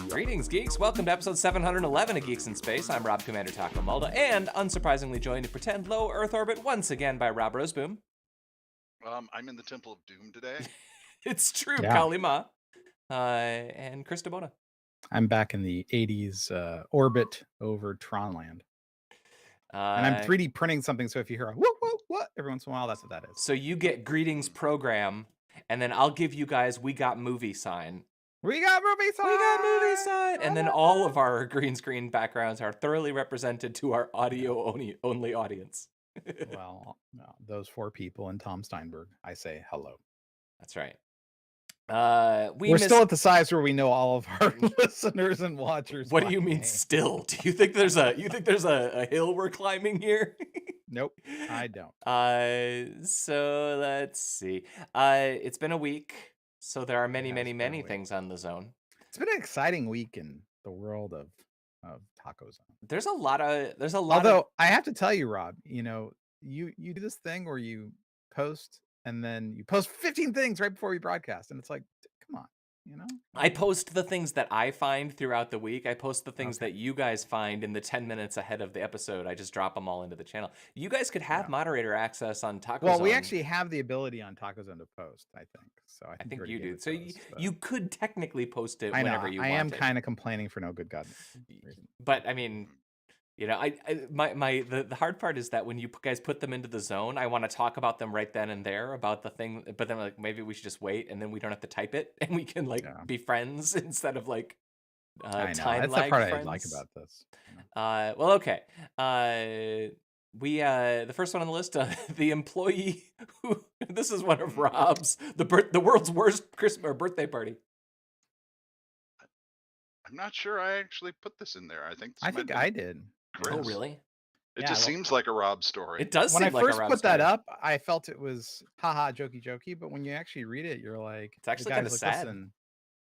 Greetings, geeks. Welcome to episode 711 of Geeks in Space. I'm Rob Commander Taco Mulder, and unsurprisingly joined in pretend low Earth orbit once again by Rob Roseboom. I'm in the Temple of Doom today. It's true, Yeah. Kalima. And Chris DeBona. I'm back in the 80s orbit over Tronland. And I'm 3D printing something, so if you hear a whoop, whoop, what, every once in a while, that's what that is. So you get greetings program, and then I'll give you guys we got movie sign. We got movie sign! We got movie sign! And then all of our green screen backgrounds are thoroughly represented to our audio only audience. Well, no, those 4 people and Tom Steinberg, I say hello. That's right. We're still at the size where we know all of our listeners and watchers. What do you mean still? Do you think there's a hill we're climbing here? Nope, I don't. So let's see. It's been a week, so there are many things on the zone. It's been an exciting week in the world of Taco Zone. There's a lot. Although I have to tell you, Rob, you know, you do this thing where you post and then you post 15 things right before we broadcast, and it's like, come on, you know. I post the things that I find throughout the week. I post the things that you guys find in the 10 minutes ahead of the episode. I just drop them all into the channel. You guys could have moderator access on Taco Zone. Well, we actually have the ability on Taco Zone to post, I think. So I think you do. So you could technically post it whenever you want. I am kind of complaining for no good God reason. But I mean, you know, the hard part is that when you guys put them into the zone, I want to talk about them right then and there about the thing. But then like maybe we should just wait, and then we don't have to type it, and we can be friends instead of like I know. time That's lag the part friends. I like about this. Well, okay. We the first one on the list, the employee who this is one of Rob's the world's worst Christmas or birthday party. I'm not sure I actually put this in there. I think I did. Chris. Oh, really? It just seems like a Rob story. It does. When seem I like first a Rob put story. that up, I felt it was haha jokey, but when you actually read it, you're like, it's actually kind of sad. Listen,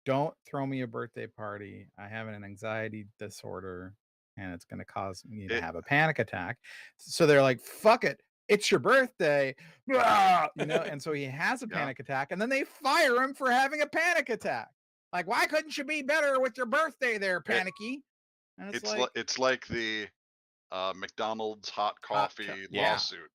don't throw me a birthday party. I have an anxiety disorder, and it's going to cause me to have a panic attack. So they're like, fuck it. It's your birthday, you know, and so he has a panic attack, and then they fire him for having a panic attack. Like, why couldn't you be better with your birthday there, Panicky? And it's like the McDonald's hot coffee lawsuit.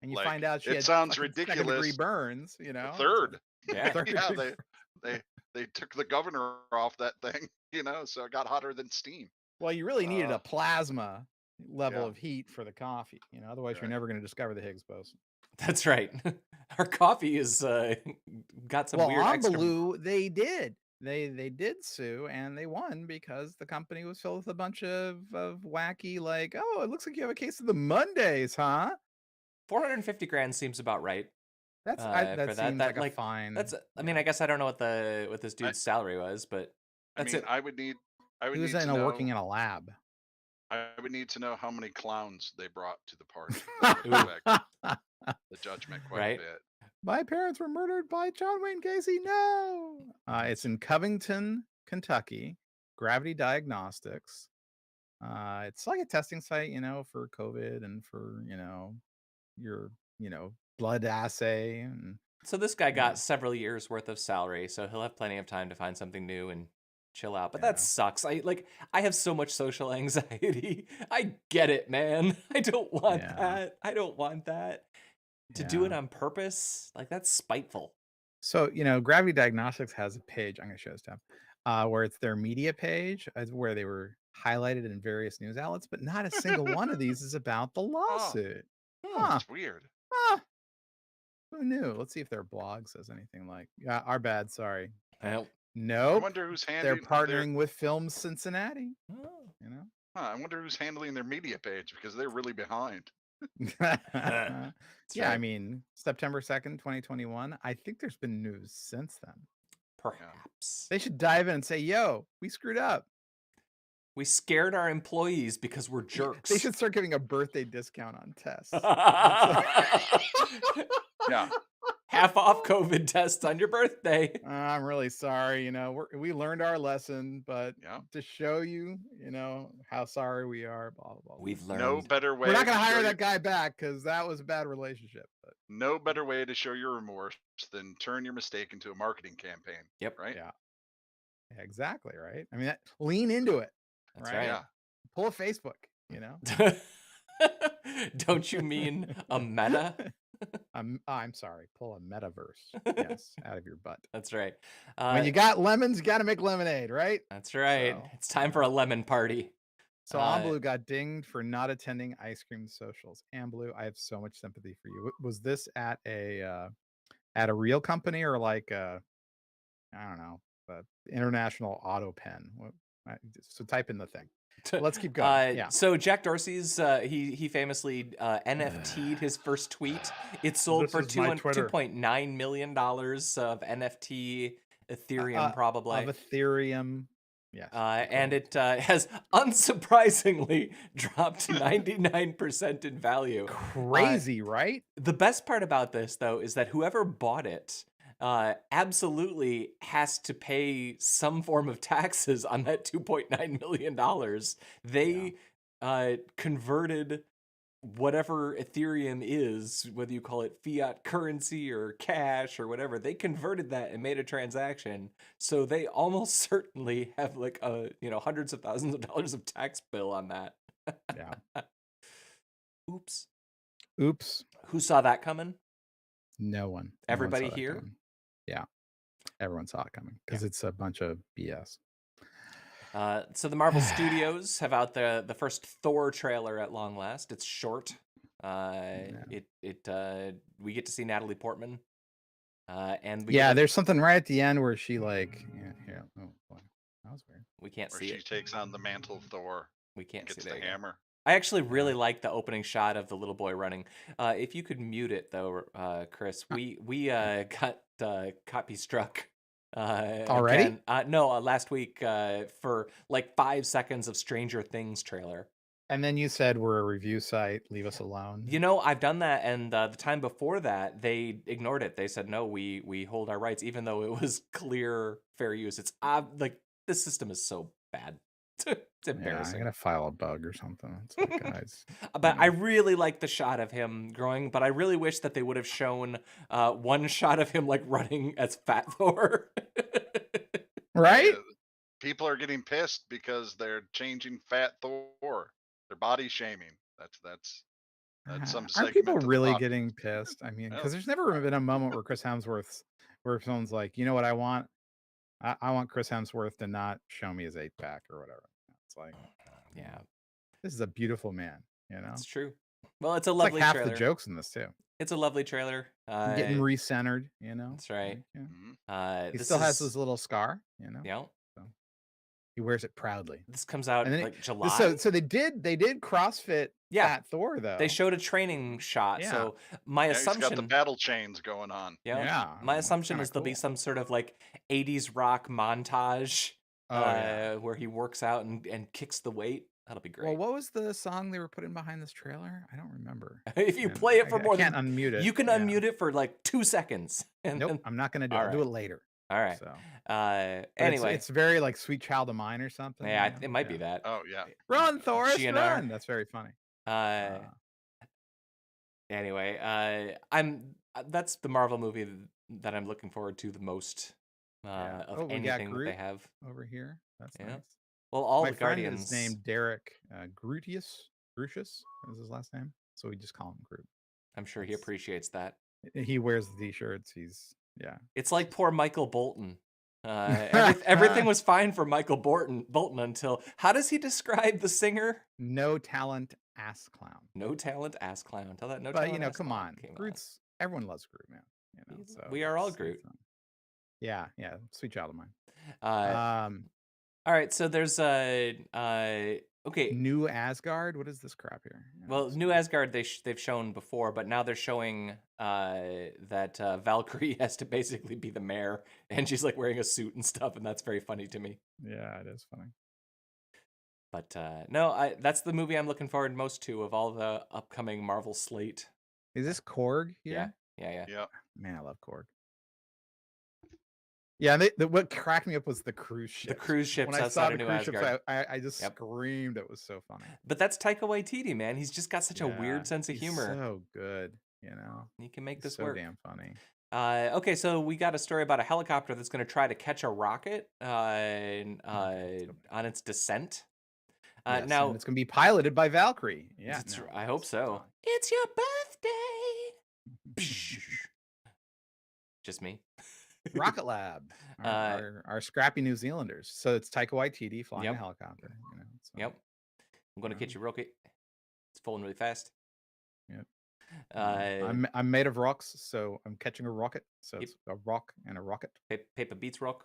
And you find out she had sounds ridiculous. Second-degree burns, you know. Third. Yeah. They took the governor off that thing, you know, so it got hotter than steam. Well, you really needed a plasma level of heat for the coffee, you know, otherwise you're never going to discover the Higgs boson. That's right. Our coffee is got some weird extra. Blue, they did. They did sue, and they won because the company was filled with a bunch of wacky, like, oh, it looks like you have a case of the Mondays, huh? $450,000 seems about right. That's that seems like a fine. That's. I mean, I guess I don't know what this dude's salary was, but that's it. I would need. He was working in a lab. I would need to know how many clowns they brought to the party. The judgment quite a bit. My parents were murdered by John Wayne Gacy. No. It's in Covington, Kentucky. Gravity Diagnostics. It's like a testing site, you know, for COVID and for, you know, your, you know, blood assay. And so this guy got several years worth of salary, so he'll have plenty of time to find something new and chill out. But that sucks. I have so much social anxiety. I get it, man. I don't want that. I don't want that. To do it on purpose, like that's spiteful. So, you know, Gravity Diagnostics has a page, I'm going to show this to where it's their media page, where they were highlighted in various news outlets, but not a single one of these is about the lawsuit. That's weird. Who knew? Let's see if their blog says anything like, our bad, sorry. No. I wonder who's handling. They're partnering with Film Cincinnati. You know? I wonder who's handling their media page because they're really behind. Yeah, I mean, September 2nd, 2021. I think there's been news since then. Perhaps. They should dive in and say, yo, we screwed up. We scared our employees because we're jerks. They should start giving a birthday discount on tests. Yeah. half off COVID tests on your birthday. I'm really sorry. You know, we learned our lesson, but Yeah. to show you, you know, how sorry we are, blah, blah, blah. We've No learned. better way. We're not going to show hire your- that guy back because that was a bad relationship. But No better way to show your remorse than turn your mistake into a marketing campaign. Yep. Right. yeah, exactly. Right. I mean, lean into it. That's right. right. Yeah. Pull a Facebook, you know. Don't you mean a meta? I'm sorry. Pull a metaverse. Yes, out of your butt. That's right. When you got lemons, you got to make lemonade, right? That's right. So, It's time for a lemon party. So Blue got dinged for not attending ice cream socials. Blue, I have so much sympathy for you. Was this at a real company or like I don't know, international auto pen? So type in the thing. Let's keep going. Yeah. So Jack Dorsey's he famously NFT'd his first tweet. It sold This for is my Twitter. $2.9 million of NFT Ethereum, probably. Of Ethereum. Yes. And it has unsurprisingly dropped 99% in value. Crazy, right? The best part about this, though, is that whoever bought it absolutely has to pay some form of taxes on that $2.9 million. They converted whatever Ethereum is, whether you call it fiat currency or cash or whatever, they converted that and made a transaction. So they almost certainly have like hundreds of thousands of dollars of tax bill on that. Yeah. Oops. Who saw that coming? No one. Everybody here? Yeah. Everyone saw it coming because it's a bunch of BS. So the Marvel Studios have out the first Thor trailer at long last. It's short. We get to see Natalie Portman. And there's something right at the end where she like oh boy, that was weird. We can't Where see she it. takes on the mantle of Thor. We can't gets see the hammer. I actually really like the opening shot of the little boy running. If you could mute it though, Chris, we got copy struck. Already? Again. No, last week for like 5 seconds of Stranger Things trailer. And then you said we're a review site. Leave us alone. You know, I've done that, and the time before that, they ignored it. They said, no, we hold our rights, even though it was clear fair use. It's like this system is so bad. It's embarrassing. I'm gonna file a bug or something. It's like, guys. But I really like the shot of him growing. But I really wish that they would have shown one shot of him like running as Fat Thor. Right? People are getting pissed because they're changing Fat Thor. They're body shaming. That's some Aren't segment people of the really pop- getting pissed? I mean, Yeah. because there's never been a moment where Chris Hemsworth, where someone's like, you know what I want? I want Chris Hemsworth to not show me his 8-pack or whatever. It's like, Yeah, this is a beautiful man. You know, it's true. Well, it's a it's lovely like half trailer. the jokes in this too. It's a lovely trailer. Getting recentered. You know, That's right. Like, Mhm. he This still has is- his little scar. You know, Yeah, he wears it proudly. this comes out And then like July. So they did CrossFit Fat Thor though. They showed a training shot. Yeah. So my Yeah, he's got the assumption, battle chains going on. yeah, my that's assumption kinda is there'll be cool. some sort of like 80s rock montage Oh, yeah. where he works out and kicks the weight. That'll be great. Well, what was the song they were putting behind this trailer? I don't remember. If you And play it for I more can't than unmute it. you can Yeah. unmute it for like 2 seconds. And Nope, then, I'm not gonna do it. All I'll do right. it later. all right. So but Anyway, it's very like Sweet Child of Mine or something. yeah, you know? it might be that. Oh yeah. Run, Thor's GNR. run. That's very funny. Anyway, that's the Marvel movie that I'm looking forward to the most Yeah. of Oh, we got anything that they Groot. have. Over here. That's Yeah. nice. Well, all My the friend Guardians. is named Derek Grucius is his last name, so we just call him Groot. I'm sure he It's- appreciates that. He wears the t-shirts. It's like poor Michael Bolton. Everything was fine for Michael Bolton until how does he describe the singer? No talent ass clown. No talent, ass clown. Tell that no But talent. ass come clown on, came Groot's everyone loves Groot, man. So We are all it's, Groot. yeah, Sweet Child of Mine. All right, so there's okay. New Asgard. What is this crap here? Well, New Asgard they've shown before, but now they're showing that Valkyrie has to basically be the mayor, and she's like wearing a suit and stuff, and that's very funny to me. Yeah, it is funny. But no, that's the movie I'm looking forward most to of all the upcoming Marvel slate. Is this Korg here? Yeah. Yeah. Man, I love Korg. Yeah, what cracked me up was the cruise ships. The cruise ships When I outside saw of the New cruise ships, Asgard. I just Yep. screamed. It was so funny. But that's Taika Waititi, man. He's just got such a weird sense of he's humor. so good, you know. He can make He's this so work. damn funny. Okay, so we got a story about a helicopter that's going to try to catch a rocket on its descent. Yes, now and it's going to be piloted by Valkyrie. Yeah, I hope so. fun. It's your birthday. Just me. Rocket Lab, our scrappy New Zealanders. So it's Taika Waititi flying a helicopter. You know, so. Yep. I'm going to catch a rocket. It's falling really fast. Yep. I'm made of rocks, so I'm catching a rocket. So it's a rock and a rocket. Paper beats rock.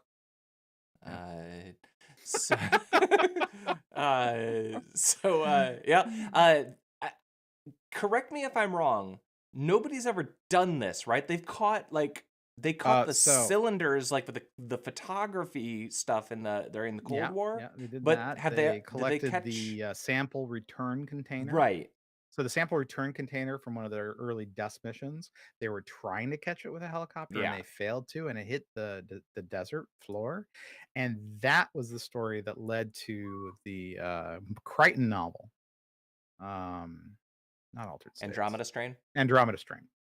Correct me if I'm wrong. Nobody's ever done this, right? They've caught the cylinders like with the photography stuff during the Cold War. Yeah, they did but that. Have they collected the sample return container. Right. So the sample return container from one of their early DES missions, they were trying to catch it with a helicopter and they failed to, and it hit the desert floor. And that was the story that led to the Crichton novel. Not Altered States. Andromeda Strain.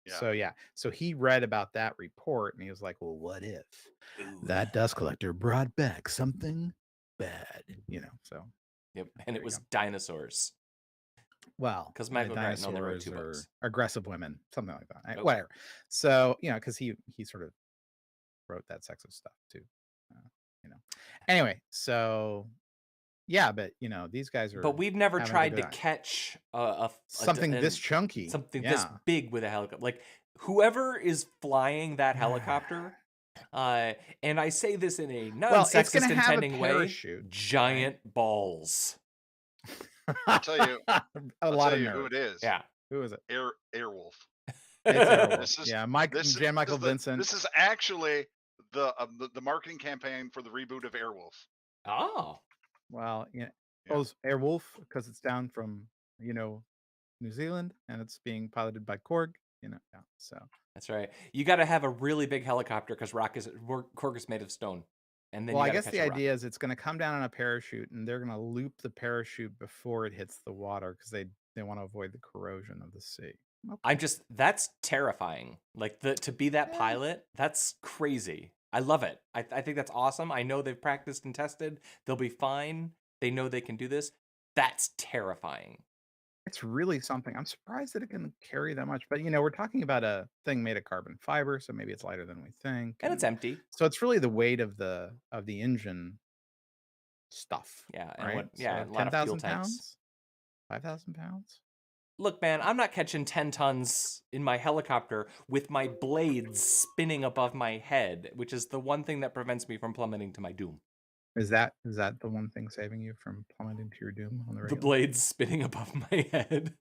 Yeah. So he read about that report and he was like, well, what if that dust collector brought back something bad, you know? So yep. And it was dinosaurs. Well, because Michael Crichton only wrote 2 books. Aggressive women, something like that. Okay. Whatever. So, you know, because he sort of wrote that sexist stuff too. You know. Anyway, so yeah, but you know, these guys are. But we've never tried to catch something this chunky, something this big with a helicopter. Like whoever is flying that helicopter. And I say this in a non-sexist intending way. Giant balls. I'll tell you who it is. Yeah. Who is it? Airwolf. Jan Michael Vincent. This is actually the marketing campaign for the reboot of Airwolf. Oh. Well, Airwolf because it's down from, you know, New Zealand and it's being piloted by Korg, you know. Yeah, so that's right. You got to have a really big helicopter because Korg is made of stone. And then I guess the idea is it's going to come down on a parachute and they're going to loop the parachute before it hits the water because they want to avoid the corrosion of the sea. Okay. That's terrifying. Like to be that pilot, that's crazy. I love it. I think that's awesome. I know they've practiced and tested. They'll be fine. They know they can do this. That's terrifying. It's really something. I'm surprised that it can carry that much. But, you know, we're talking about a thing made of carbon fiber, so maybe it's lighter than we think. And it's empty. So it's really the weight of the engine stuff. Yeah. Right? And so 10,000 pounds? 5,000 pounds? Look, man, I'm not catching 10 tons in my helicopter with my blades spinning above my head, which is the one thing that prevents me from plummeting to my doom. Is that the one thing saving you from plummeting to your doom on the regular? The blades spinning above my head.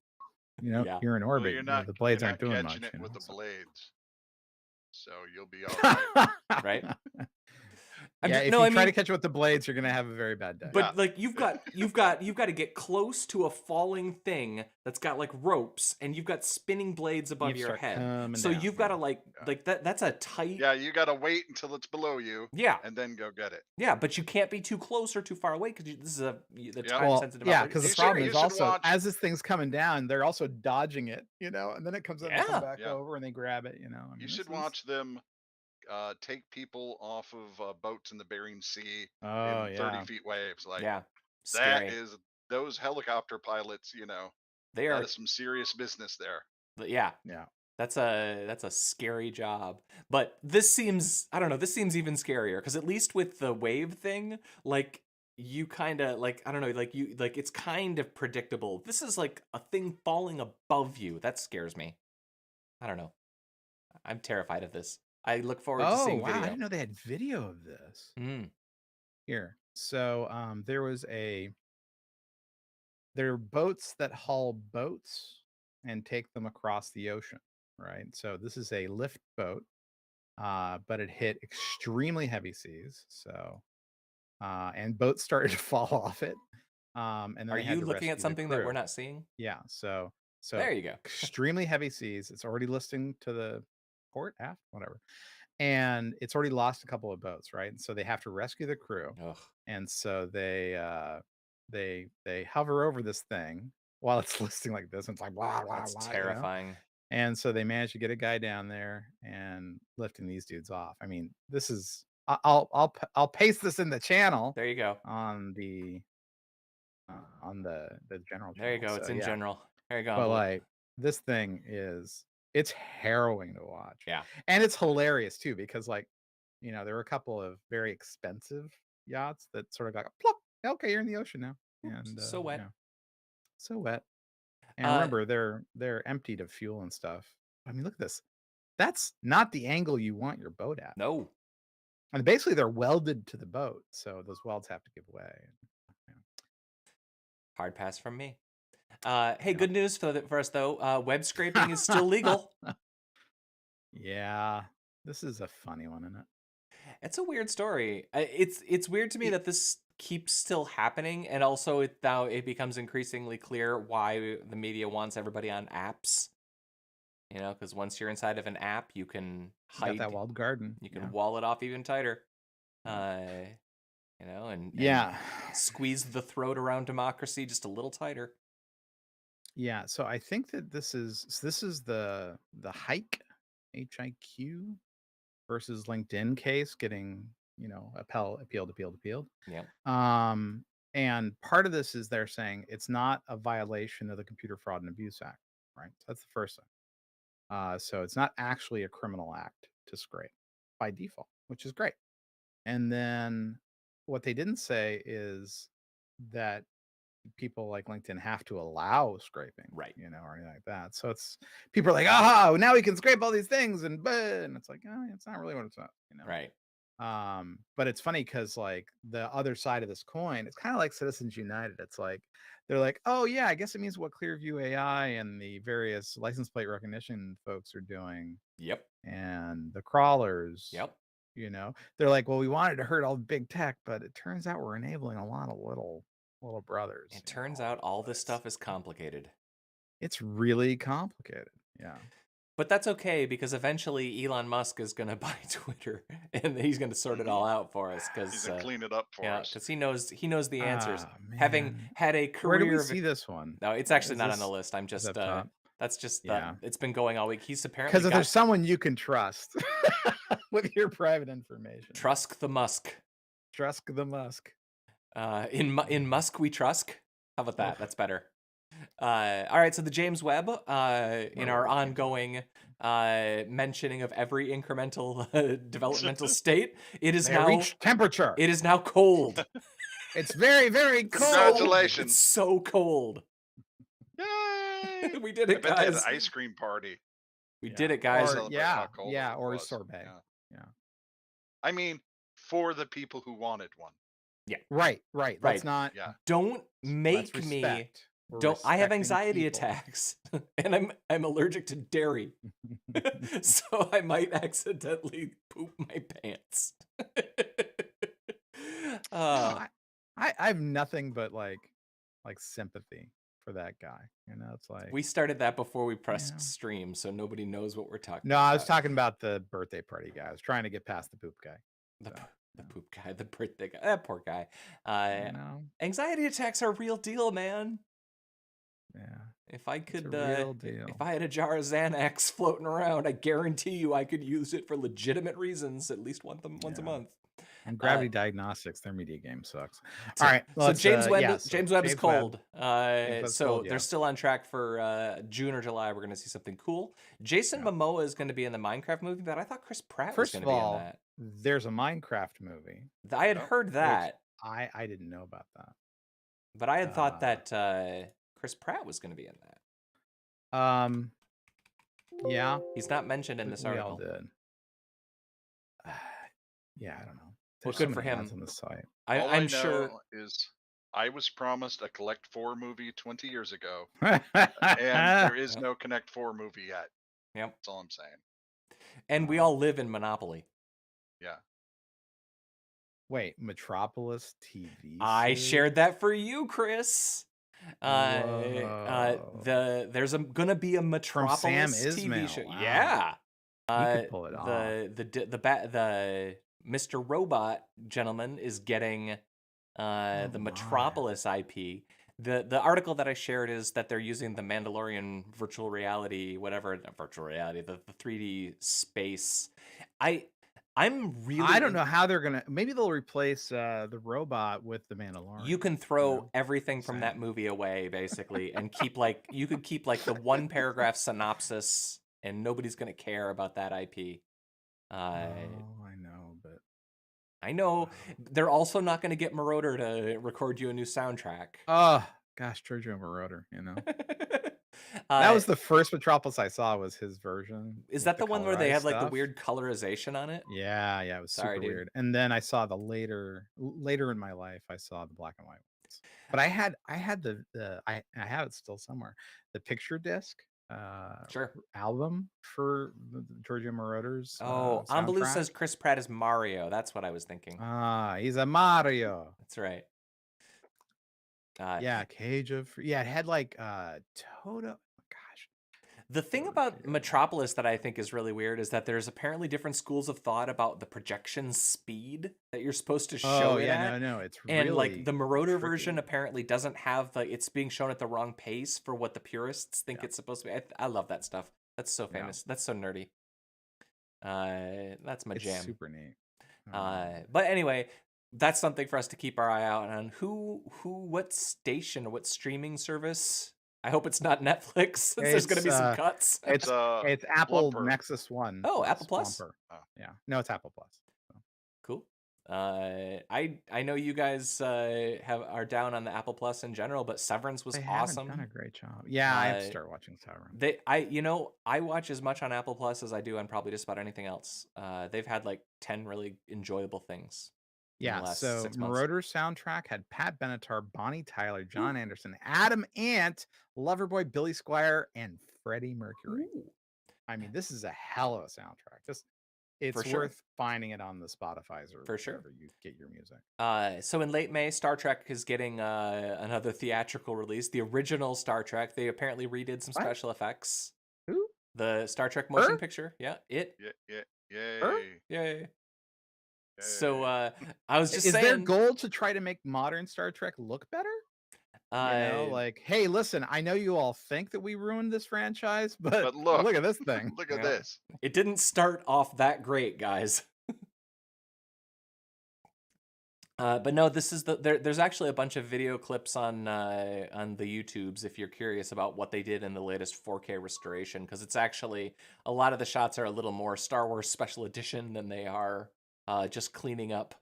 You know, you're in orbit. Well, the blades aren't doing much. It with the blades, so you'll be all right. Right? If you try to catch it with the blades, you're gonna have a very bad day. But like you've got to get close to a falling thing that's got like ropes, and you've got spinning blades above your head. So you've got to like that's a tight. Yeah, you got to wait until it's below you. Yeah, and then go get it. Yeah, but you can't be too close or too far away because this is the time sensitive. Yeah, because the problem is also as this thing's coming down, they're also dodging it, you know, and then it comes up and come back over, and they grab it, you know. You should watch them. Take people off of boats in the Bering Sea in 30 feet waves. Like those helicopter pilots, you know, that is some serious business there. But yeah. That's a scary job. But this seems even scarier because at least with the wave thing, like you kind of like, I don't know, like it's kind of predictable. This is like a thing falling above you. That scares me. I don't know. I'm terrified of this. I look forward to seeing video. I didn't know they had video of this. Here. So there are boats that haul boats and take them across the ocean, right? So this is a lift boat, but it hit extremely heavy seas. So and boats started to fall off it. And then are you looking at something that we're not seeing? Yeah. So there you go. Extremely heavy seas. It's already listing to the port, aft, whatever. And it's already lost a couple of boats, right? And so they have to rescue the crew. Ugh. And so they hover over this thing while it's listing like this. And it's like, blah, blah, That's blah, terrifying. And so they managed to get a guy down there and lifting these dudes off. I mean, this is I'll paste this in the channel. There you go. On the general channel. There you go. It's in general. There you go. But like this thing it's harrowing to watch. Yeah. And it's hilarious too, because like, there were a couple of very expensive yachts that sort of got plop. Okay, you're in the ocean now. And so wet. So wet. And remember, they're emptied of fuel and stuff. I mean, look at this. That's not the angle you want your boat at. No. And basically they're welded to the boat, so those welds have to give way. Hard pass from me. Hey, good news for us though. Web scraping is still legal. Yeah, this is a funny one, isn't it? It's a weird story. It's weird to me that this keeps still happening, and also it becomes increasingly clear why the media wants everybody on apps. Because once you're inside of an app, you can hide. Got that walled garden. You can wall it off even tighter. And squeeze the throat around democracy just a little tighter. Yeah. So I think that this is the hike, HIQ versus LinkedIn case getting appealed. Yeah. And part of this is they're saying it's not a violation of the Computer Fraud and Abuse Act, right? So that's the first thing. So it's not actually a criminal act to scrape by default, which is great. And then what they didn't say is that people like LinkedIn have to allow scraping, right? Or anything like that. So it's people are like, aha, now we can scrape all these things, and it's like, oh, it's not really what it's about, Right. But it's funny because like the other side of this coin, it's kind of like Citizens United. It's like they're like, oh yeah, I guess it means what Clearview AI and the various license plate recognition folks are doing. Yep. And the crawlers. Yep. They're like, well, we wanted to hurt all the big tech, but it turns out we're enabling a lot of little brothers. It turns out all this stuff is complicated. It's really complicated. Yeah. But that's okay, because eventually Elon Musk is going to buy Twitter, and he's going to sort it all out for us. Because he's going to clean it up for us. Because he knows the answers. Having had a career. Where do we see this one? No, it's actually not on the list. I'm just that's just it's been going all week. He's apparently because if there's someone you can trust with your private information. Trust the Musk. Trust the Musk. In Musk we trust. How about that? That's better. All right, so the James Webb, in our ongoing mentioning of every incremental developmental state, it is now reached temperature. It is now cold. It's very, very cold. Congratulations! It's so cold. Yay! We did it, guys. They had an ice cream party. We did it, guys. Or a sorbet. Yeah. I mean, for the people who wanted one. Yeah. Right. Let's not. Yeah. Don't make me. I have anxiety attacks, and I'm allergic to dairy, so I might accidentally poop my pants. I have nothing but like sympathy for that guy. It's like we started that before we pressed stream, so nobody knows what we're talking about. No, I was talking about the birthday party guy. I was trying to get past the poop guy. The poop guy, the birthday guy, that poor guy. Anxiety attacks are a real deal, man. Yeah. If I could, if I had a jar of Xanax floating around, I guarantee you I could use it for legitimate reasons at least once a month. And Gravity Diagnostics, their media game sucks. All right. So James Webb is cold. Cold, they're still on track for June or July. We're going to see something cool. Jason Momoa is going to be in the Minecraft movie, but I thought Chris Pratt was going to be in that. There's a Minecraft movie. I had heard that. I didn't know about that. But I had thought that Chris Pratt was going to be in that. Yeah. He's not mentioned in this article. We all did. Yeah, I don't know. Well, good for him. On the site. I'm sure. I was promised a Collect 4 movie 20 years ago, and there is no Connect 4 movie yet. Yep. That's all I'm saying. And we all live in Monopoly. Yeah. Wait, Metropolis TV? I shared that for you, Chris. There's gonna be a Metropolis Sam TV Ismail. show. Wow. Yeah. He could pull it off. The Mr. Robot gentleman is getting the Metropolis IP. The article that I shared is that they're using the Mandalorian virtual reality, whatever virtual reality, the 3D space. I don't know how they're gonna. Maybe they'll replace the robot with the Mandalorian. You can throw everything from that movie away, basically, and keep you could keep like the 1 paragraph synopsis, and nobody's gonna care about that IP. I know, but I know they're also not gonna get Marauder to record you a new soundtrack. Oh gosh, Giorgio Moroder, that was the first Metropolis I saw. Was his version? Is that the one where they have like the weird colorization on it? Yeah, it was super weird. And then I saw the later in my life, I saw the black and white ones. But I had I have it still somewhere. The picture disc album for Giorgio Moroder's. Ambaloo says Chris Pratt is Mario. That's what I was thinking. He's a Mario. That's right. Cage of it had like Toto. Gosh, the thing about Metropolis that I think is really weird is that there's apparently different schools of thought about the projection speed that you're supposed to show it at. No, it's and really like the Marauder version apparently doesn't have it's being shown at the wrong pace for what the purists think it's supposed to be. I love that stuff. That's so famous. That's so nerdy. That's my jam. Super neat. But anyway, that's something for us to keep our eye out on. What station or what streaming service? I hope it's not Netflix, since there's going to be some cuts. It's Apple Blumper. Nexus One. Oh, Apple Plus. Yeah, no, it's Apple Plus. So. Cool. I know you guys are down on the Apple Plus in general, but Severance was awesome. Done a great job. Yeah, I have to start watching Severance. I watch as much on Apple Plus as I do on probably just about anything else. They've had like 10 really enjoyable things. Yeah, so Marauder's soundtrack had Pat Benatar, Bonnie Tyler, John Anderson, Adam Ant, Loverboy, Billy Squier, and Freddie Mercury. I mean, this is a hell of a soundtrack. It's worth finding it on the Spotify's or wherever you get your music. So in late May, Star Trek is getting another theatrical release. The original Star Trek, they apparently redid some special effects. Who? The Star Trek motion picture. Yeah, it. Yay. So I was just saying, is their goal to try to make modern Star Trek look better? Like, hey, listen, I know you all think that we ruined this franchise, but look at this thing. Look at this. It didn't start off that great, guys. But no, this is there's actually a bunch of video clips on the YouTubes if you're curious about what they did in the latest 4K restoration, because it's actually a lot of the shots are a little more Star Wars Special Edition than they are just cleaning up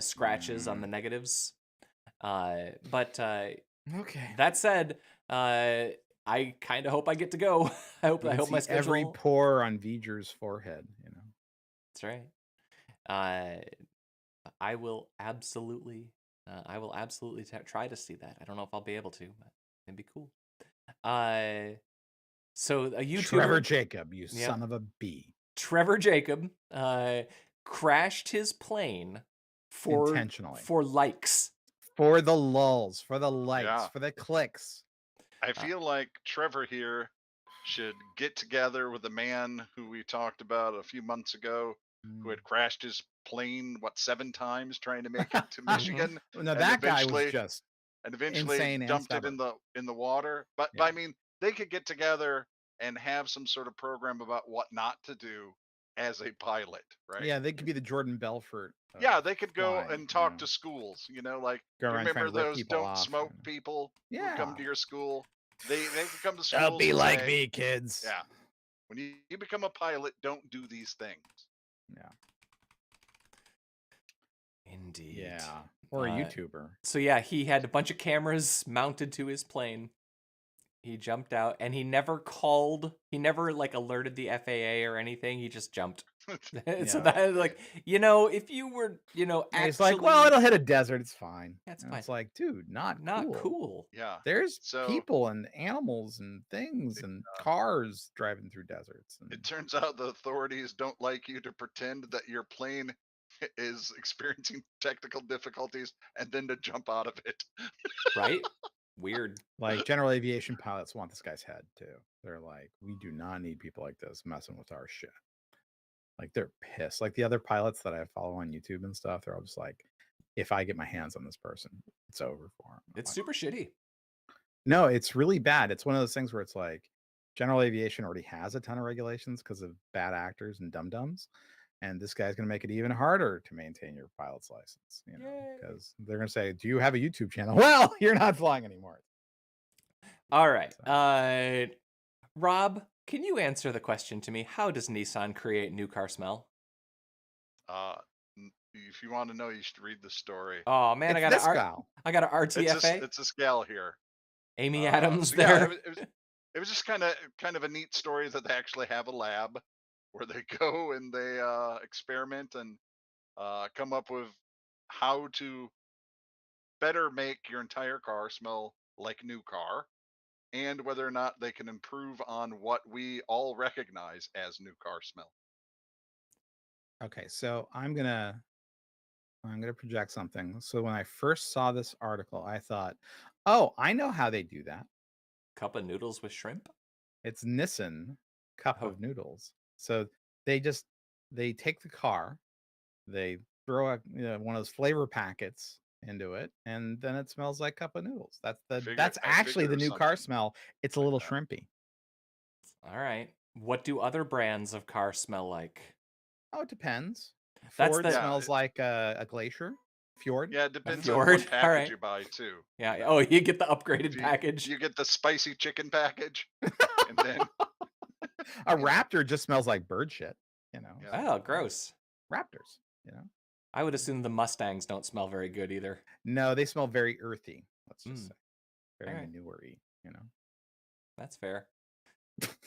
scratches on the negatives. But okay. That said, I kind of hope I get to go. I hope my schedule. Every pore on V'ger's forehead, That's right. I will absolutely try to see that. I don't know if I'll be able to, but it'd be cool. So a YouTuber, Trevor Jacob, you son of a bee. Trevor Jacob crashed his plane intentionally for likes. For the lulls, for the likes, for the clicks. I feel like Trevor here should get together with a man who we talked about a few months ago, who had crashed his plane 7 times trying to make it to Michigan. No, that guy was just eventually dumped it in the water. But I mean, they could get together and have some sort of program about what not to do as a pilot, right? Yeah, they could be the Jordan Belfort. They could go and talk to schools. Like, remember those don't smoke people who come to your school? They can come to schools. Don't be like me, kids. Yeah. When you become a pilot, don't do these things. Yeah. Indeed. Yeah. Or a YouTuber. So yeah, he had a bunch of cameras mounted to his plane. He jumped out, and he never alerted the FAA or anything. He just jumped. So that, if you were, actually, it's like, well, it'll hit a desert. It's fine. That's fine. It's like, dude, not cool. Yeah. There's people and animals and things and cars driving through deserts. It turns out the authorities don't like you to pretend that your plane is experiencing technical difficulties and then to jump out of it. Right? Weird. Like general aviation pilots want this guy's head too. They're like, we do not need people like this messing with our shit. Like they're pissed. Like the other pilots that I follow on YouTube and stuff, they're all just like, if I get my hands on this person, it's over for them. It's super shitty. No, it's really bad. It's one of those things where it's like general aviation already has a ton of regulations because of bad actors and dum-dums. And this guy's going to make it even harder to maintain your pilot's license, you know, because they're going to say, do you have a YouTube channel? Well, you're not flying anymore. All right. So. Rob, can you answer the question to me? How does Nissan create new car smell? If you want to know, you should read the story. Oh man, I got a RTFA. It's a scale here. Amy Adams there. Yeah, it was just kind of a neat story that they actually have a lab where they go and they experiment and come up with how to better make your entire car smell like a new car, and whether or not they can improve on what we all recognize as new car smell. Okay, so I'm gonna project something. So when I first saw this article, I thought, oh, I know how they do that. Cup of noodles with shrimp? It's Nissan Cup of Noodles. So they take the car, they throw one of those flavor packets into it, and then it smells like cup of noodles. That's actually the new car smell. It's a little shrimpy. All right. What do other brands of car smell like? Oh, it depends. Ford smells like a glacier. Fjord. Yeah, it depends on what package you buy too. Yeah. Oh, you get the upgraded package. You get the spicy chicken package, and then a Raptor just smells like bird shit. You know. Yeah. Oh, gross. Raptors. You know. I would assume the Mustangs don't smell very good either. No, they smell very earthy. Let's just say very manuary. You know. That's fair.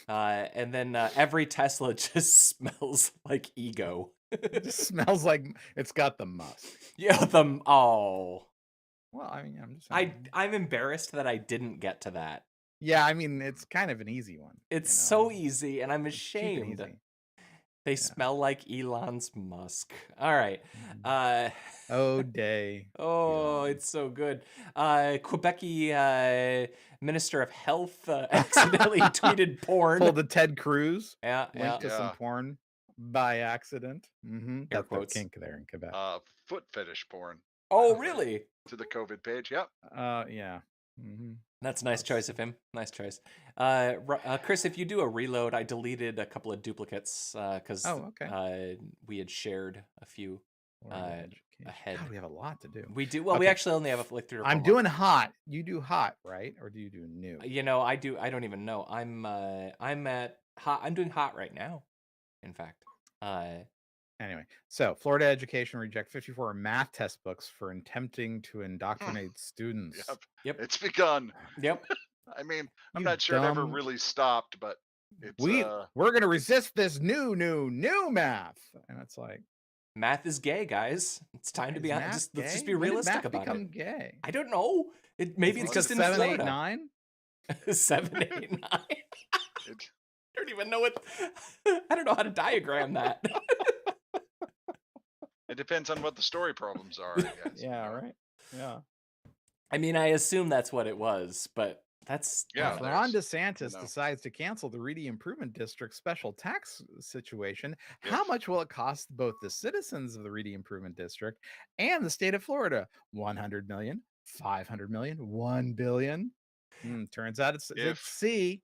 And then every Tesla just smells like ego. It just smells like it's got the Musk. Yeah, Well, I mean, I'm just saying. I'm embarrassed that I didn't get to that. Yeah, I mean, it's kind of an easy one. It's so easy, and I'm ashamed. They smell like Elon's Musk. All right. Oh, day. Oh, it's so good. Quebec Minister of Health accidentally tweeted porn. Pulled the Ted Cruz. Yeah. Linked to some porn by accident. That's the kink there in Quebec. Foot fetish porn. Oh, really? To the COVID page. Yep. Yeah. That's a nice choice of him. Nice choice. Chris, if you do a reload, I deleted a couple of duplicates because we had shared a few ahead. God, we have a lot to do. We do. Well, we actually only have like 3 or 4 I'm doing hot. You do hot, right? Or do you do new? You know, I do. I don't even know. I'm at hot. I'm doing hot right now. In fact. Anyway, so Florida education reject 54 math test books for attempting to indoctrinate students. Yep. It's begun. Yep. I mean, I'm not sure it ever really stopped, but it's we're gonna resist this new math. And it's like, math is gay, guys. It's time to be honest. Let's just be realistic about it. Become gay? I don't know. Maybe it's just in Florida. 7, 8, 9? 7, 8, 9. I don't even know I don't know how to diagram that. It depends on what the story problems are, I guess. Yeah, right. Yeah. I mean, I assume that's what it was, but that's if Ron DeSantis decides to cancel the Reedy Improvement District special tax situation, how much will it cost both the citizens of the Reedy Improvement District and the state of Florida? 100 million, 500 million, 1 billion. Turns out it's C.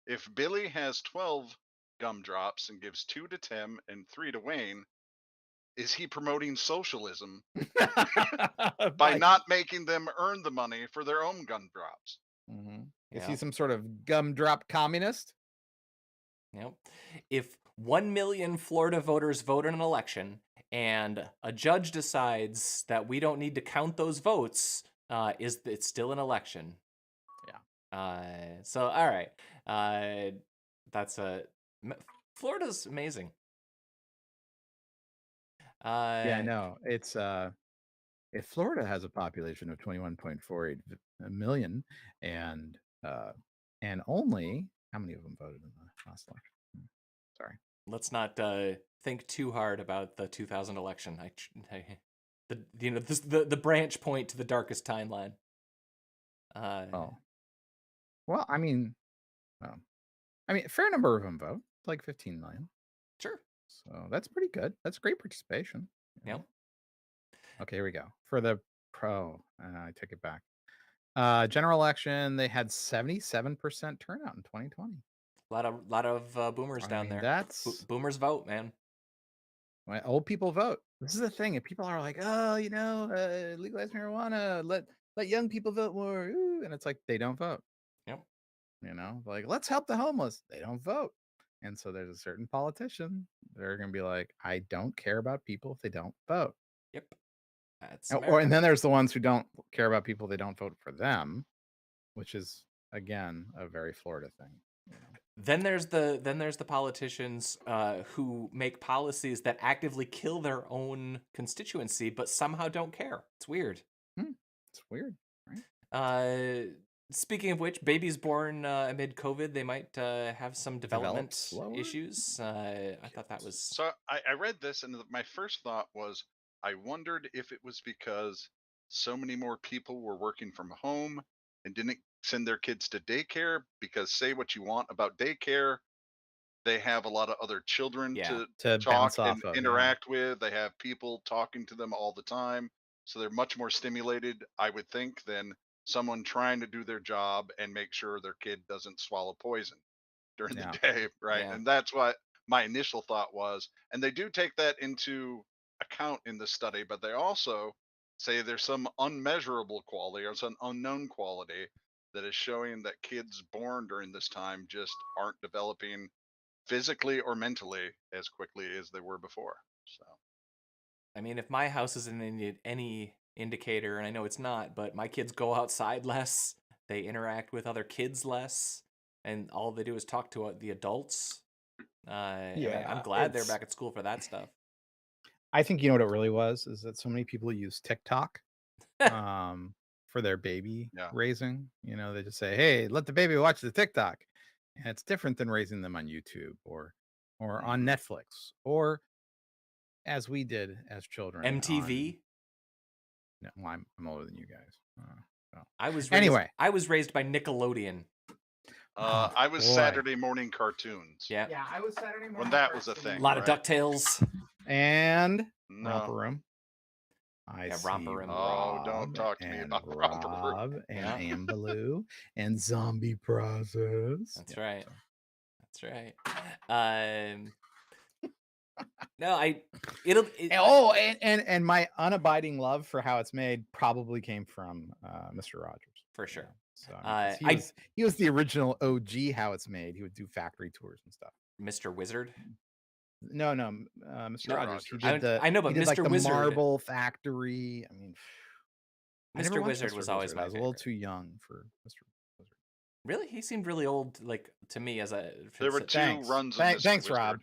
If Billy has 12 gumdrops and gives 2 to Tim and 3 to Wayne, is he promoting socialism by not making them earn the money for their own gumdrops? Is he some sort of gumdrop communist? Yep. If 1 million Florida voters vote in an election and a judge decides that we don't need to count those votes, it's still an election. Yeah. So, all right. Florida's amazing. Yeah, no, it's if Florida has a population of 21.48 million and only how many of them voted in the last election? Sorry. Let's not think too hard about the 2000 election. The branch point to the darkest timeline. Well, I mean, a fair number of them vote, like 15 million. Sure. So that's pretty good. That's great participation. Yeah. Okay, here we go. For the pro, I take it back. General election, they had 77% turnout in 2020. A lot of boomers down there. That's boomers vote, man. Old people vote. This is the thing. If people are like, oh, legalize marijuana, let young people vote more, and it's like they don't vote. Yep. Like, let's help the homeless. They don't vote. And so there's a certain politician. They're gonna be like, I don't care about people if they don't vote. Yep. And then there's the ones who don't care about people, they don't vote for them, which is again a very Florida thing. Then there's the politicians who make policies that actively kill their own constituency, but somehow don't care. It's weird. It's weird, right? Speaking of which, babies born amid COVID, they might have some development issues. I thought that was... So I read this, and my first thought was, I wondered if it was because so many more people were working from home and didn't send their kids to daycare, because say what you want about daycare, they have a lot of other children to talk and interact with. They have people talking to them all the time. So they're much more stimulated, I would think, than someone trying to do their job and make sure their kid doesn't swallow poison during the day, right? And that's what my initial thought was. And they do take that into account in the study, but they also say there's some unmeasurable quality or some unknown quality that is showing that kids born during this time just aren't developing physically or mentally as quickly as they were before. So, I mean, if my house is any indicator, and I know it's not, but my kids go outside less, they interact with other kids less, and all they do is talk to the adults. I'm glad they're back at school for that stuff. I think what it really was is that so many people use TikTok for their baby raising. They just say, hey, let the baby watch the TikTok. And it's different than raising them on YouTube or on Netflix, or as we did as children. MTV? No, I'm older than you guys. So. I was raised by Nickelodeon. I was Saturday morning cartoons. Yeah, I was Saturday morning when that was a thing. A lot of DuckTales and Romper Room. Romper Room. Oh, don't talk to me about Romper Room. And Ambaloo and Zombie Process. That's right. That's right. No, and my unabiding love for how it's made probably came from Mr. Rogers. For sure. So he was the original OG how it's made. He would do factory tours and stuff. Mr. Wizard? No, Mr. Rogers. He did I know, but Mr. the Wizard, Marble Factory. I mean, Mr. Wizard was always my favorite. I was a little too young for Mr. Wizard. Really? He seemed really old, like, to me as a... There were two runs of Mr. Thanks, Wizard. Rob.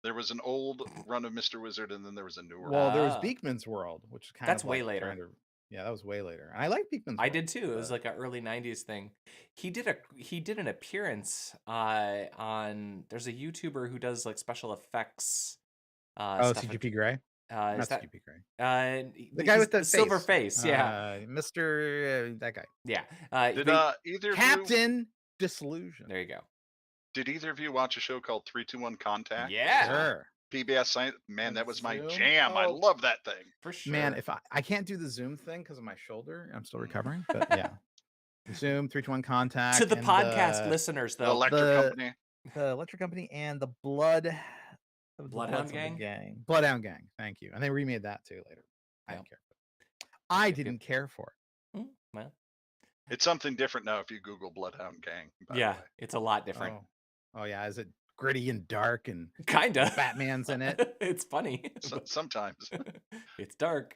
There was an old run of Mr. Wizard, and then there was a newer. Well, there was Beekman's World, which is that's way later. Yeah, that was way later. And I like Beekman's World. I did too. It was like an early '90s thing. He did an appearance on. There's a YouTuber who does like special effects. CGP Grey. Not CGP Grey. The guy with the silver face. Yeah, Mr. That guy. Yeah. Did either Captain Disillusion? There you go. Did either of you watch a show called 321 Contact? Yeah. Sure. PBS Science, man, that was my jam. I love that thing. For sure. Man, if I can't do the Zoom thing because of my shoulder, I'm still recovering. But yeah, Zoom 321 Contact. To the podcast listeners, though, the Electric Company, and the Bloodhound Gang. Bloodhound Gang. Thank you. And they remade that too later. I don't care. I didn't care for it. Well, it's something different now. If you Google Bloodhound Gang, yeah, it's a lot different. Oh yeah, is it gritty and dark and kinda Batman's in it? It's funny. Sometimes it's dark.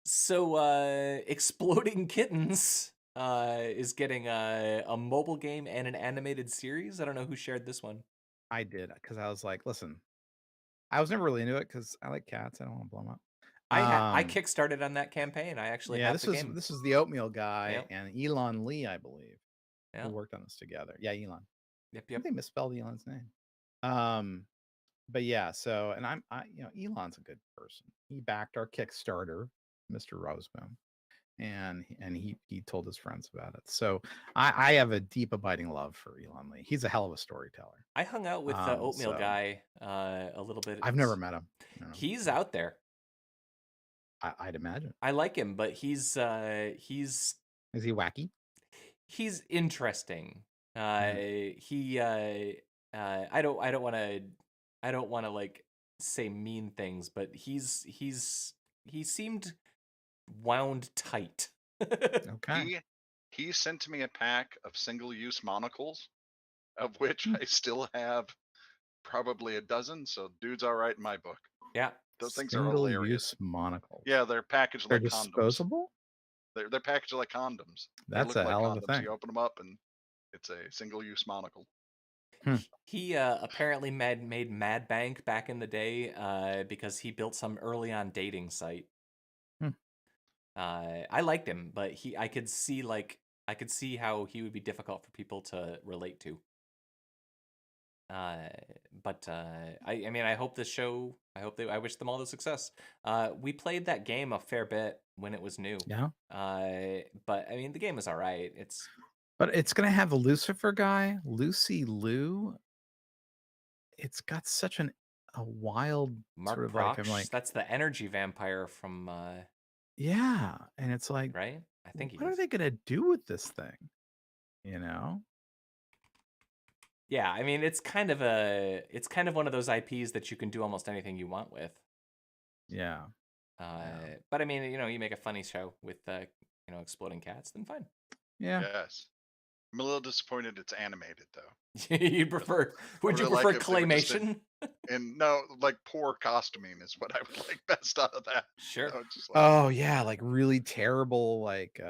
So Exploding Kittens is getting a mobile game and an animated series. I don't know who shared this one. I did, because I was like, listen, I was never really into it because I like cats. I don't want to blow them up. I kickstarted on that campaign. I actually have the game. This is the Oatmeal Guy and Elon Lee, I believe, who worked on this together. Yeah, Elon. Yep. I think they misspelled Elon's name. But yeah, so, and I Elon's a good person. He backed our Kickstarter, Mr. Rosebaum. and he told his friends about it. So I have a deep abiding love for Elon Lee. He's a hell of a storyteller. I hung out with the Oatmeal Guy a little bit. I've never met him. No. He's out there. I'd imagine. I like him, but he's is he wacky? He's interesting. I don't want to like say mean things, but he seemed wound tight. Okay. He sent me a pack of single-use monocles, of which I still have probably a dozen. So dude's all right in my book. Yeah. Those things are hilarious. Single-use monocles. Yeah, they're packaged like condoms. Disposable? They're packaged like condoms. That's a hell of a thing. You open them up and it's a single-use monocle. He apparently made Mad Bank back in the day because he built some early on dating site. I liked him, but I could see how he would be difficult for people to relate to. But I mean, I hope this show. I wish them all the success. We played that game a fair bit when it was new. Yeah. But I mean, the game is all right. But it's gonna have the Lucifer guy, Lucy Liu. It's got such a wild Mark sort of Proch, I'm like, that's the energy vampire from. Yeah, and it's like, right? I think. What are they gonna do with this thing? You know. Yeah, I mean, it's kind of one of those IPs that you can do almost anything you want with. Yeah. But I mean, you make a funny show with exploding cats, then fine. Yeah. Yes. I'm a little disappointed it's animated though. Would you prefer claymation? And no, like poor costuming is what I would like best out of that. Sure. Oh yeah, like really terrible, like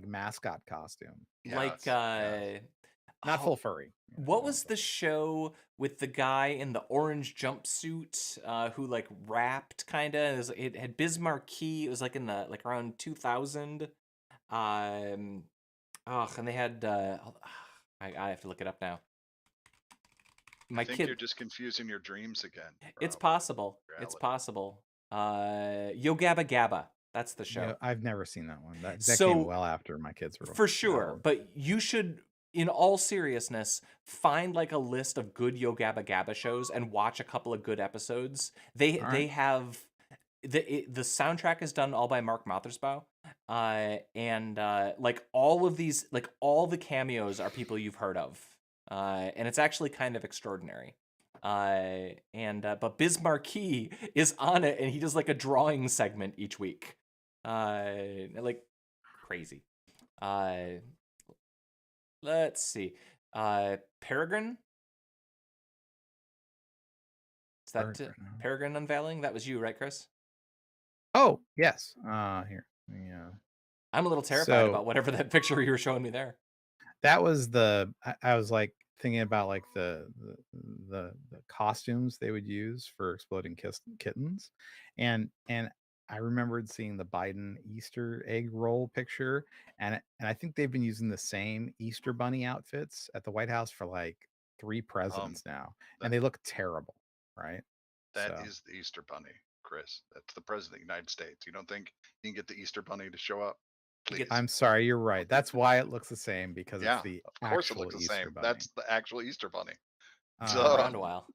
mascot costume. Like not full furry. What was the show with the guy in the orange jumpsuit who like rapped kind of? It had Biz Markie. It was like in the around 2000. And they had I have to look it up now. I think you're just confusing your dreams again. It's possible. Reality. It's possible. Yo Gabba Gabba. That's the show. Yeah, I've never seen that one. That came well after my kids were for sure. But you should, in all seriousness, find like a list of good Yo Gabba Gabba shows and watch a couple of good episodes. They have the soundtrack is done all by Mark Mothersbaugh. And like all of these, like all the cameos are people you've heard of. And it's actually kind of extraordinary. But Biz Markie is on it, and he does like a drawing segment each week. Like crazy. Let's see. Peregrine? Is that Peregrine unveiling? That was you, right, Chris? Oh, yes. Here. Yeah. I'm a little terrified about whatever that picture you were showing me there. That was I was like thinking about like the costumes they would use for exploding kittens, and I remembered seeing the Biden Easter egg roll picture, and I think they've been using the same Easter bunny outfits at the White House for like 3 presidents now, and they look terrible, right? That is the Easter bunny, Chris. That's the president of the United States. You don't think you can get the Easter bunny to show up? Please. I'm sorry, you're right. That's why it looks the same, because it's the of course it looks the same. That's the actual Easter bunny. So, around a while.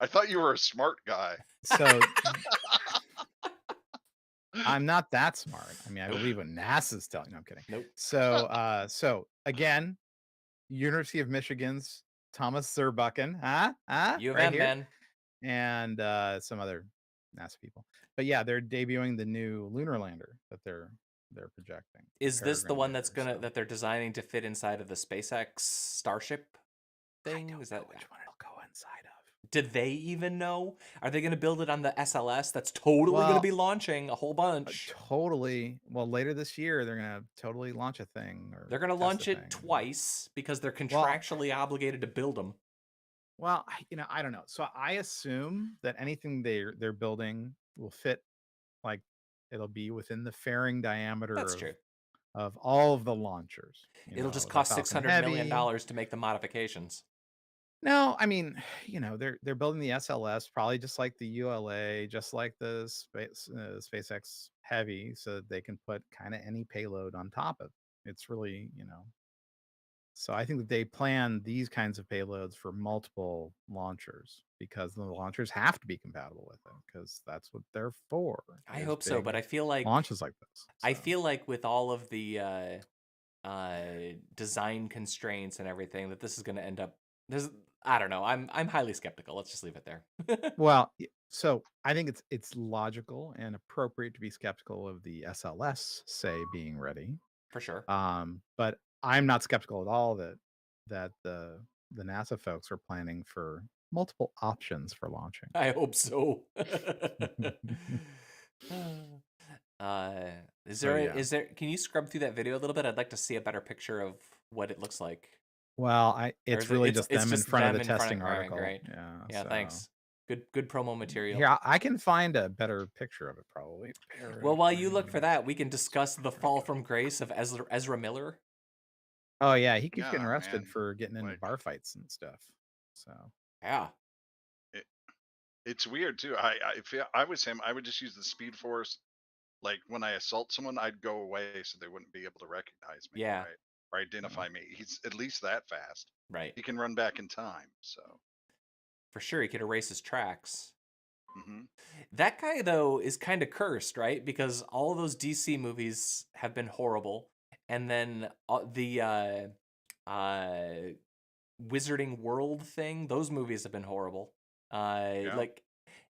I thought you were a smart guy. So I'm not that smart. I mean, I believe what NASA's telling. No, I'm kidding. Nope. So again, University of Michigan's Thomas Zurbuchen, you right here, man, and some other NASA people. But yeah, they're debuting the new Lunar Lander that they're projecting. Is this the one that's that they're designing to fit inside of the SpaceX Starship thing? Is that which one it'll go inside of? Do they even know? Are they going to build it on the SLS? That's totally going to be launching a whole bunch. Totally. Well, later this year they're going to totally launch a thing. They're going to launch it twice because they're contractually obligated to build them. Well, I don't know. So I assume that anything they're building will fit, like it'll be within the fairing diameter. That's true. Of all of the launchers. It'll just cost $600 million to make the modifications. No, I mean, they're building the SLS probably just like the ULA, just like the SpaceX Heavy, so that they can put kind of any payload on top of it. It's really, so I think that they plan these kinds of payloads for multiple launchers because the launchers have to be compatible with it because that's what they're for. I hope so, but I feel like launches like this. I feel like with all of the design constraints and everything, that this is going to end up. I don't know. I'm highly skeptical. Let's just leave it there. Well, so I think it's logical and appropriate to be skeptical of the SLS, say, being ready. For sure. But I'm not skeptical at all that the NASA folks are planning for multiple options for launching. I hope so. Is there? Can you scrub through that video a little bit? I'd like to see a better picture of what it looks like. Well, it's really just them in front of the testing article. Right. Yeah. So. Thanks. Good promo material. Yeah, I can find a better picture of it probably. Well, while you look for that, we can discuss the fall from grace of Ezra Miller. Oh yeah, he keeps getting arrested for getting into bar fights and stuff. So yeah, it's weird too. If I was him, I would just use the Speed Force. Like when I assault someone, I'd go away so they wouldn't be able to recognize me. Yeah. Right? Or identify me. He's at least that fast. Right. He can run back in time. So for sure, he could erase his tracks. Mm-hmm. That guy though is kind of cursed, right? Because all of those DC movies have been horrible, and then the Wizarding World thing, those movies have been horrible. Like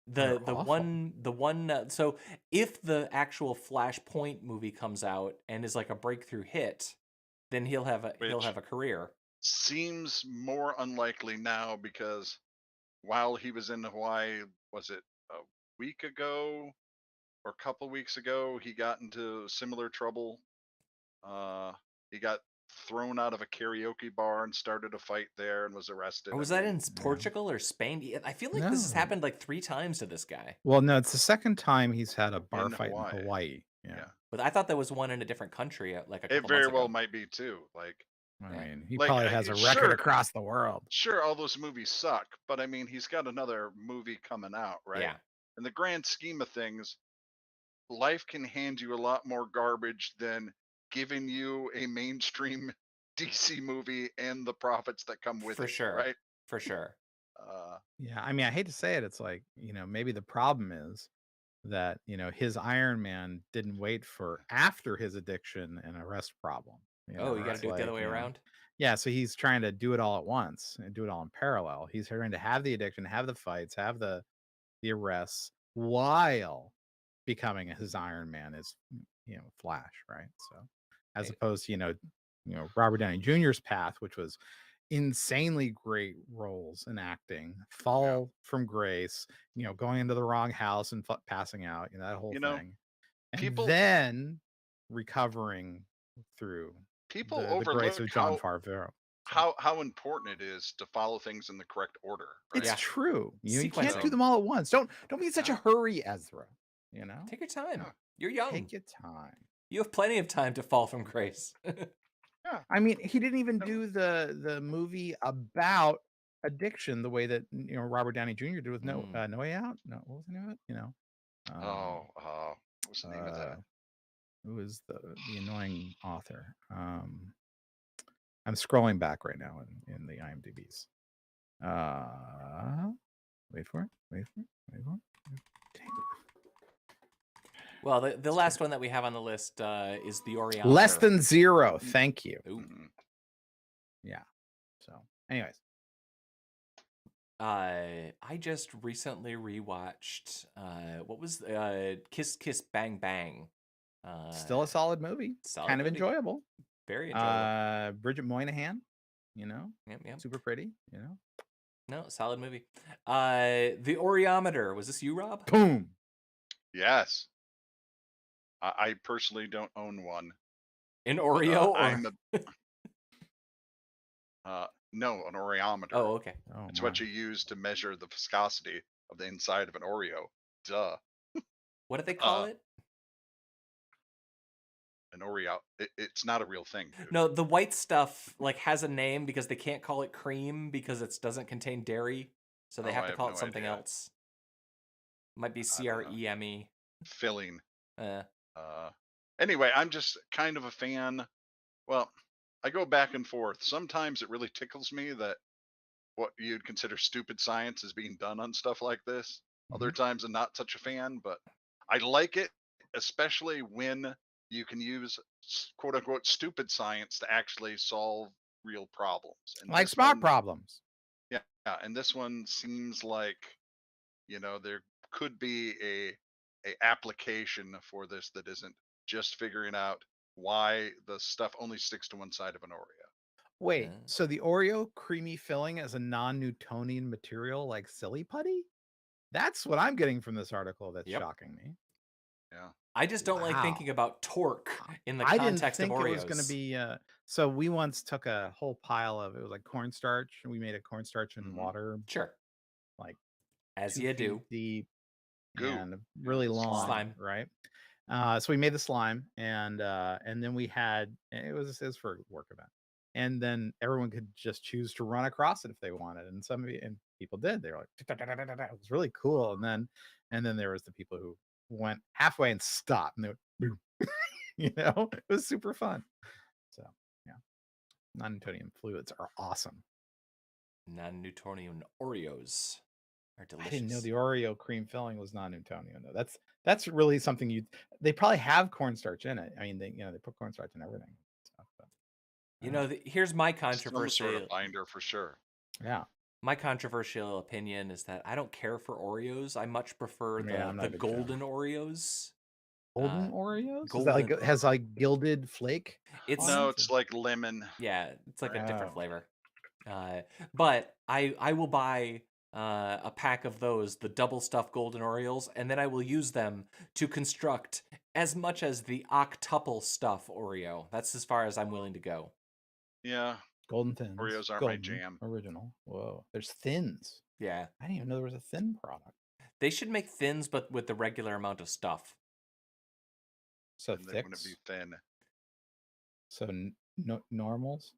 the one. So if the actual Flashpoint movie comes out and is like a breakthrough hit, then he'll have a career. Seems more unlikely now because while he was in Hawaii, was it a week ago or a couple weeks ago, he got into similar trouble. He got thrown out of a karaoke bar and started a fight there and was arrested. Or was that in Portugal or Spain? I feel like this has happened like 3 times to this guy. Well, no, it's the second time he's had a bar fight in Hawaii. Yeah. But I thought there was one in a different country like a couple It very well might be too. Like, I mean, he probably has a record across the world. Sure, all those movies suck, but I mean, he's got another movie coming out, right? Yeah. In the grand scheme of things, life can hand you a lot more garbage than giving you a mainstream DC movie and the profits that come with it. For sure. Right? For sure. Yeah, I mean, I hate to say it. It's like, maybe the problem is that, his Iron Man didn't wait for after his addiction and arrest problem. You got to do it the other way around? Yeah, so he's trying to do it all at once and do it all in parallel. He's trying to have the addiction, have the fights, have the arrests while becoming his Iron Man is, Flash, right? So as opposed to, Robert Downey Jr.'s path, which was insanely great roles in acting, fall from grace, going into the wrong house and passing out, that whole thing. And then recovering through the grace of Jon Favreau. How important it is to follow things in the correct order. Right? It's true. You can't do them all at once. Don't be in such a hurry, Ezra. Take your time. You're young. Take your time. You have plenty of time to fall from grace. Yeah, I mean, he didn't even do the movie about addiction the way that Robert Downey Jr. did with No Way Out. No, what was the name of it? What's the name of that? Who is the annoying author? I'm scrolling back right now in the IMDb's. Wait for it. Dang. Well, the last one that we have on the list is the Oreometer. Less than zero. Thank you. Ooh. Yeah. So, anyways. I just recently rewatched what was Kiss Kiss Bang Bang. Still a solid movie. Kind of enjoyable. Very enjoyable. Bridget Moynihan, Yep. Super pretty, No, solid movie. The Oreometer. Was this you, Rob? Boom. Yes. I personally don't own one. An Oreo? No, an Oreometer. Oh, okay. It's what you use to measure the viscosity of the inside of an Oreo. Duh. What do they call it? An Oreo. It's not a real thing, dude. No, the white stuff like has a name because they can't call it cream because it doesn't contain dairy, so they have to call it something else. Might be CREME. Filling. Anyway, I'm just kind of a fan. Well, I go back and forth. Sometimes it really tickles me that what you'd consider stupid science is being done on stuff like this. Other times I'm not such a fan, but I like it, especially when you can use quote unquote stupid science to actually solve real problems. And like smart problems. Yeah. And this one seems like, there could be a application for this that isn't just figuring out why the stuff only sticks to one side of an Oreo. Wait, so the Oreo creamy filling is a non-Newtonian material like silly putty? That's what I'm getting from this article that's shocking me. Yeah. I just don't like thinking about torque in the context of Oreos. I didn't think it was going to be so we once took a whole pile of it was like cornstarch and we made a cornstarch in water. Sure. Like as you do. Deep and really long slime, right? So we made the slime and then we had it was for a work event. And then everyone could just choose to run across it if they wanted. And people did. They were like, it was really cool. And then there was the people who went halfway and stopped and they went, it was super fun. So yeah, non-Newtonian fluids are awesome. Non-Newtonian Oreos are delicious. I didn't know the Oreo cream filling was non-Newtonian though. That's really something they probably have cornstarch in it. I mean, they put cornstarch in everything. Here's my controversy. Some sort of binder for sure. Yeah. My controversial opinion is that I don't care for Oreos. I much prefer the golden Oreos. Golden Oreos? Golden. Is that has like gilded flake? It's like lemon. Yeah, it's like a different flavor. But I will buy a pack of those, the double stuffed golden Oreos, and then I will use them to construct as much as the octuple stuff Oreo. That's as far as I'm willing to go. Yeah. Golden Thins. Oreos aren't my jam. Original. Whoa. There's Thins. Yeah. I didn't even know there was a thin product. They should make Thins, but with the regular amount of stuff. So thick. They wouldn't be thin. So normals.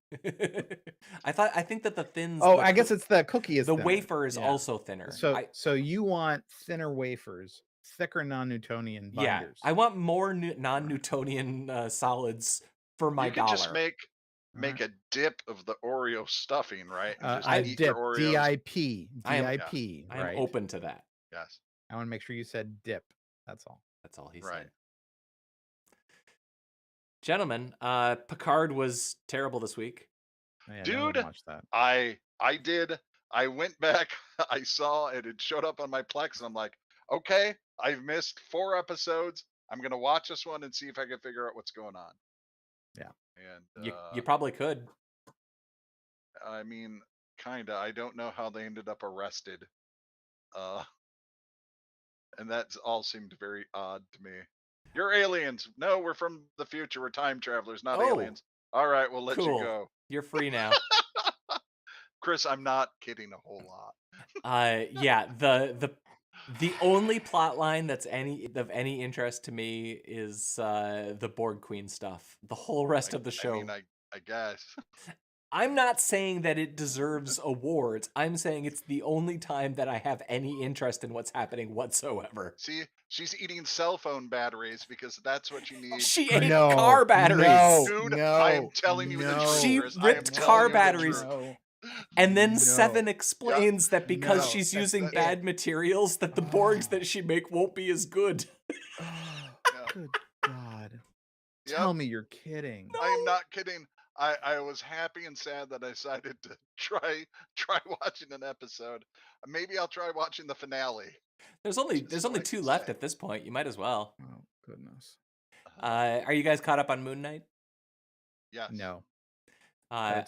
I think that the Thins. Oh, I guess it's the cookie is the thinner. wafer is also thinner. So you want thinner wafers, thicker non-Newtonian binders. Yeah, I want more non-Newtonian solids for my dollar. You can just make a dip of the Oreo stuffing, right? I dip DIP. I am open to that. Yes. I want to make sure you said dip. That's all. That's all he said. Gentlemen, Picard was terrible this week. Yeah, dude, that. I did. I went back. I saw it. It showed up on my Plex, and I'm like, okay, I've missed 4 episodes. I'm gonna watch this one and see if I can figure out what's going on. Yeah. And you probably could. I mean, kinda. I don't know how they ended up arrested. And that all seemed very odd to me. You're aliens. No, we're from the future. We're time travelers, not aliens. All right, we'll let you go. You're free now. Chris, I'm not kidding a whole lot. Yeah, the only plot line that's of any interest to me is the Borg Queen stuff. The whole rest of the show. I mean, I guess. I'm not saying that it deserves awards. I'm saying it's the only time that I have any interest in what's happening whatsoever. See, she's eating cell phone batteries because that's what you need. She ate car batteries. Dude, I am telling you the truth. She ripped car batteries. And then Seven explains that because she's using bad materials, that the Borgs that she make won't be as good. Good God. Tell me you're kidding. No. I am not kidding. I was happy and sad that I decided to try watching an episode. Maybe I'll try watching the finale. There's only 2 left at this point. You might as well. Oh goodness. Are you guys caught up on Moon Knight? Yes. No. I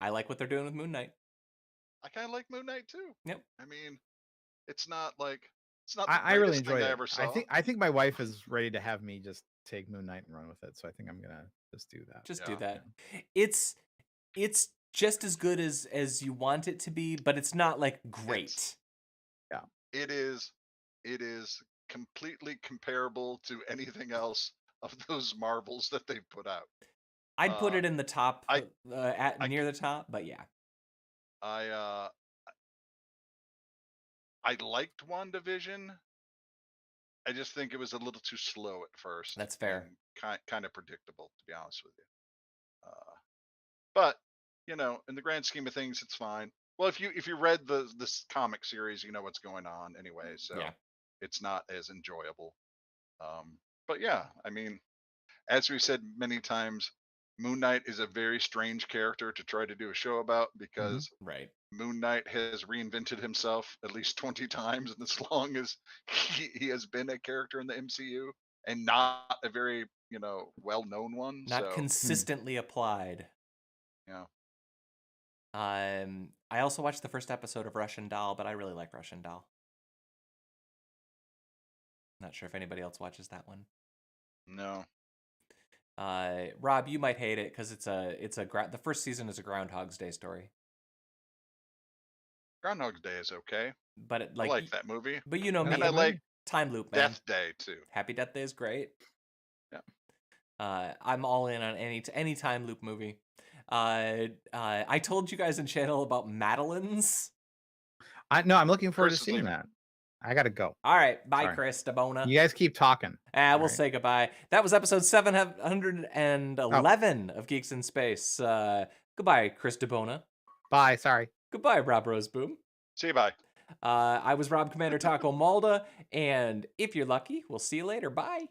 like what they're doing with Moon Knight. I kind of like Moon Knight too. Yep. I mean, it's not the I really enjoy it. I ever saw. I think my wife is ready to have me just take Moon Knight and run with it. So I think I'm gonna just do that. Just do that. It's just as good as you want it to be, but it's not like great. It is completely comparable to anything else of those marvels that they put out. I'd put it in the top, near the top, but yeah. I liked WandaVision. I just think it was a little too slow at first. That's fair. Kind of predictable, to be honest with you. But in the grand scheme of things, it's fine. Well, if you read this comic series, you know what's going on anyway, so it's not as enjoyable. But yeah, I mean, as we said many times, Moon Knight is a very strange character to try to do a show about because Moon Knight has reinvented himself at least 20 times in as long as he has been a character in the MCU, and not a very well-known one. Not consistently applied. Yeah. I also watched the first episode of Russian Doll, but I really like Russian Doll. Not sure if anybody else watches that one. No. Rob, you might hate it because the first season is a Groundhog's Day story. Groundhog's Day is okay, but I like that movie. But you know me, and I like Time Loop, man. Death Day too. Happy Death Day is great. Yeah. I'm all in on any Time Loop movie. I told you guys in channel about Madeline's. I'm looking forward to seeing that. I gotta go. All right, bye, Chris DeBona. You guys keep talking. We'll say goodbye. That was episode 711 of Geeks in Space. Goodbye, Chris DeBona. Bye. Sorry. Goodbye, Rob Roseboom. See you. Bye. I was Rob Commander Taco Malda, and if you're lucky, we'll see you later. Bye.